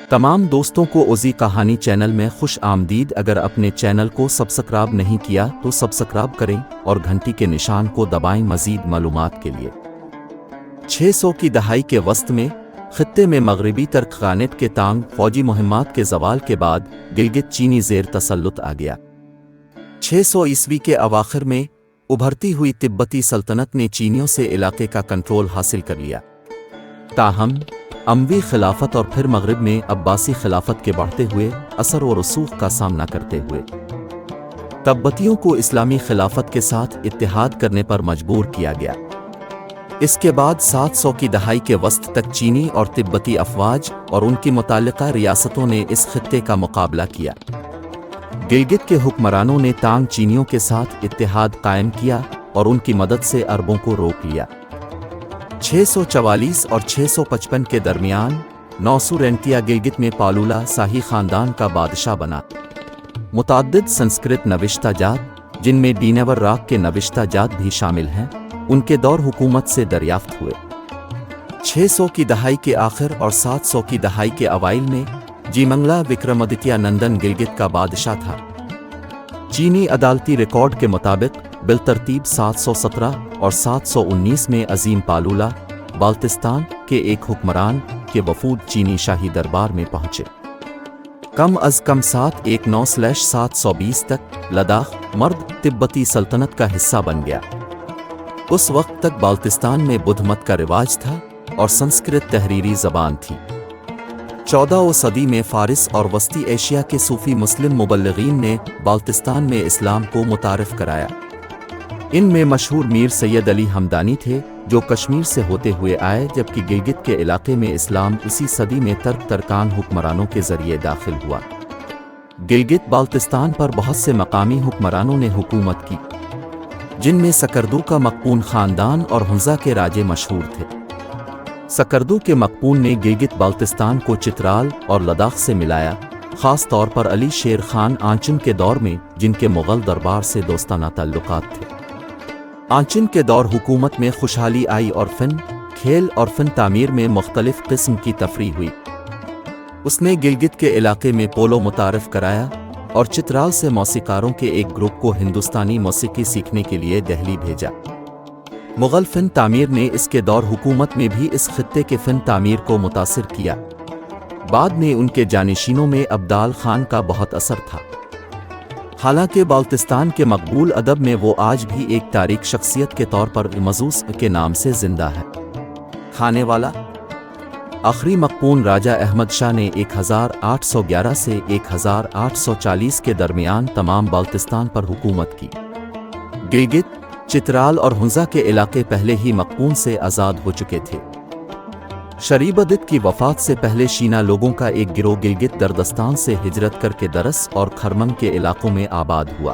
تمام دوستوں کو اوزی کہانی چینل میں خوش آمدید۔ اگر اپنے چینل کو سبسکرائب نہیں کیا تو سبسکرائب کریں اور گھنٹی کے نشان کو دبائیں مزید معلومات کے لیے۔ 600 کی دہائی کے وسط میں خطے میں مغربی ترکخانیت کے تانگ فوجی مہمات کے زوال کے بعد گلگت چینی زیر تسلط آ گیا۔ 600 عیسوی کے اواخر میں ابھرتی ہوئی تبتی سلطنت نے چینیوں سے علاقے کا کنٹرول حاصل کر لیا۔ تاہم اموی خلافت اور پھر مغرب میں عباسی خلافت کے بڑھتے ہوئے اثر و رسوخ کا سامنا کرتے ہوئے تبتیوں کو اسلامی خلافت کے ساتھ اتحاد کرنے پر مجبور کیا گیا۔ اس کے بعد 700 کی دہائی کے وسط تک چینی اور تبتی افواج اور ان کی متعلقہ ریاستوں نے اس خطے کا مقابلہ کیا۔ گلگت کے حکمرانوں نے تانگ چینیوں کے ساتھ اتحاد قائم کیا اور ان کی مدد سے عربوں کو روک لیا۔ 644 اور 655 کے درمیان نوسورینتیا گلگت میں پالولا شاہی خاندان کا بادشاہ بنا۔ متعدد سنسکرت نوشتہ جات، جن میں ڈینور راک کے نوشتہ جات بھی شامل ہیں، ان کے دور حکومت سے دریافت ہوئے۔ 600 کی دہائی کے آخر اور 700 کی دہائی کے اوائل میں جیمنگلا وکرمادتیہ نندن گلگت کا بادشاہ تھا۔ چینی عدالتی ریکارڈ کے مطابق بالترتیب 717 اور 719 میں عظیم پالولا بالتستان کے ایک حکمران کے وفود چینی شاہی دربار میں پہنچے۔ کم از کم 719/720 تک لداخ مرد تبتی سلطنت کا حصہ بن گیا۔ اس وقت تک بالتستان میں بدھ مت کا رواج تھا اور سنسکرت تحریری زبان تھی۔ 14ویں صدی میں فارس اور وسطی ایشیا کے صوفی مسلم مبلغین نے بالتستان میں اسلام کو متعارف کرایا۔ ان میں مشہور میر سید علی ہمدانی تھے، جو کشمیر سے ہوتے ہوئے آئے، جبکہ گلگت کے علاقے میں اسلام اسی صدی میں ترکان حکمرانوں کے ذریعے داخل ہوا۔ گلگت بالتستان پر بہت سے مقامی حکمرانوں نے حکومت کی، جن میں سکردو کا مقپون خاندان اور ہنزا کے راجے مشہور تھے۔ سکردو کے مقپون نے گلگت بالتستان کو چترال اور لداخ سے ملایا، خاص طور پر علی شیر خان آنچن کے دور میں، جن کے مغل دربار سے دوستانہ تعلقات تھے۔ آنچن کے دور حکومت میں خوشحالی آئی اور فن، کھیل اور فن تعمیر میں مختلف قسم کی تفریح ہوئی۔ اس نے گلگت کے علاقے میں پولو متعارف کرایا اور چترال سے موسیقاروں کے ایک گروپ کو ہندوستانی موسیقی سیکھنے کے لیے دہلی بھیجا۔ مغل فن تعمیر نے اس کے دور حکومت میں بھی اس خطے کے فن تعمیر کو متاثر کیا۔ بعد میں ان کے جانشینوں میں ابدال خان کا بہت اثر تھا۔ حالانکہ بالتستان کے مقبول ادب میں وہ آج بھی ایک تاریک شخصیت کے طور پر مزوس کے نام سے زندہ ہے۔ کھانے والا آخری مقپون راجہ احمد شاہ نے 1811 سے 1840 کے درمیان تمام بالتستان پر حکومت کی۔ گلگت، چترال اور ہنزا کے علاقے پہلے ہی مقپون سے آزاد ہو چکے تھے۔ شریبدت کی وفات سے پہلے شینا لوگوں کا ایک گروہ گلگت دردستان سے ہجرت کر کے درس اور کھرمن کے علاقوں میں آباد ہوا۔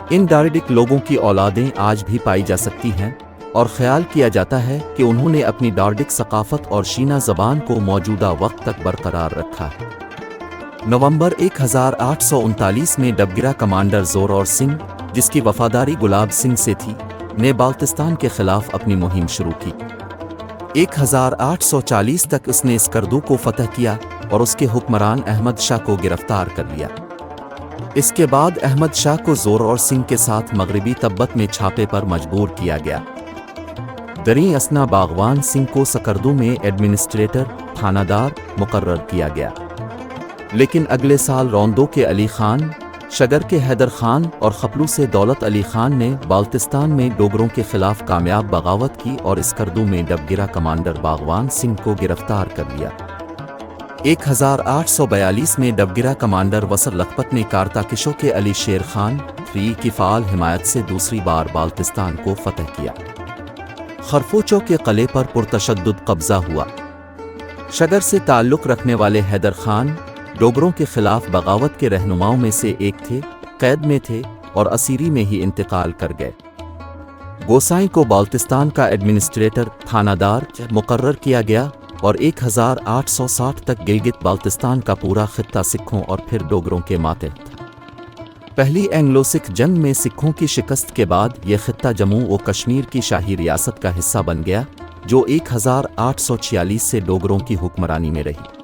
ان ڈارڈک لوگوں کی اولادیں آج بھی پائی جا سکتی ہیں اور خیال کیا جاتا ہے کہ انہوں نے اپنی ڈارڈک ثقافت اور شینا زبان کو موجودہ وقت تک برقرار رکھا ہے۔ نومبر 1839 میں ڈبگرہ کمانڈر زورور سنگھ، جس کی وفاداری گلاب سنگھ سے تھی، نے بالتستان کے خلاف اپنی مہم شروع کی۔ 1840 تک اس نے سکردو کو فتح کیا اور اس کے حکمران احمد شاہ کو گرفتار کر لیا۔ اس کے بعد احمد شاہ کو زورور سنگھ کے ساتھ مغربی تبت میں چھاپے پر مجبور کیا گیا۔ دریں اثنا باغوان سنگھ کو سکردو میں ایڈمنسٹریٹر تھانہ دار مقرر کیا گیا، لیکن اگلے سال روندو کے علی خان، شگر کے حیدر خان اور خپلو سے دولت علی خان نے بالتستان میں ڈوگروں کے خلاف کامیاب بغاوت کی اور اسکردو میں ڈبگرہ کمانڈر باغوان سنگھ کو گرفتار کر لیا۔ 1842 میں ڈبگرہ کمانڈر وسر لکھپت نے کارتاکشو کے علی شیر خان III کی فعال حمایت سے دوسری بار بالتستان کو فتح کیا۔ خرفوچو کے قلعے پر پرتشدد قبضہ ہوا۔ شگر سے تعلق رکھنے والے حیدر خان ڈوگروں کے خلاف بغاوت کے رہنماؤں میں سے ایک تھے، قید میں تھے اور اسیری میں ہی انتقال کر گئے۔ گوسائیں کو بالتستان کا ایڈمنسٹریٹر تھانہ دار مقرر کیا گیا اور 1860 تک گلگت بالتستان کا پورا خطہ سکھوں اور پھر ڈوگروں کے ماتحت تھا۔ پہلی اینگلو سکھ جنگ میں سکھوں کی شکست کے بعد یہ خطہ جموں و کشمیر کی شاہی ریاست کا حصہ بن گیا، جو 1846 سے ڈوگروں کی حکمرانی میں رہی۔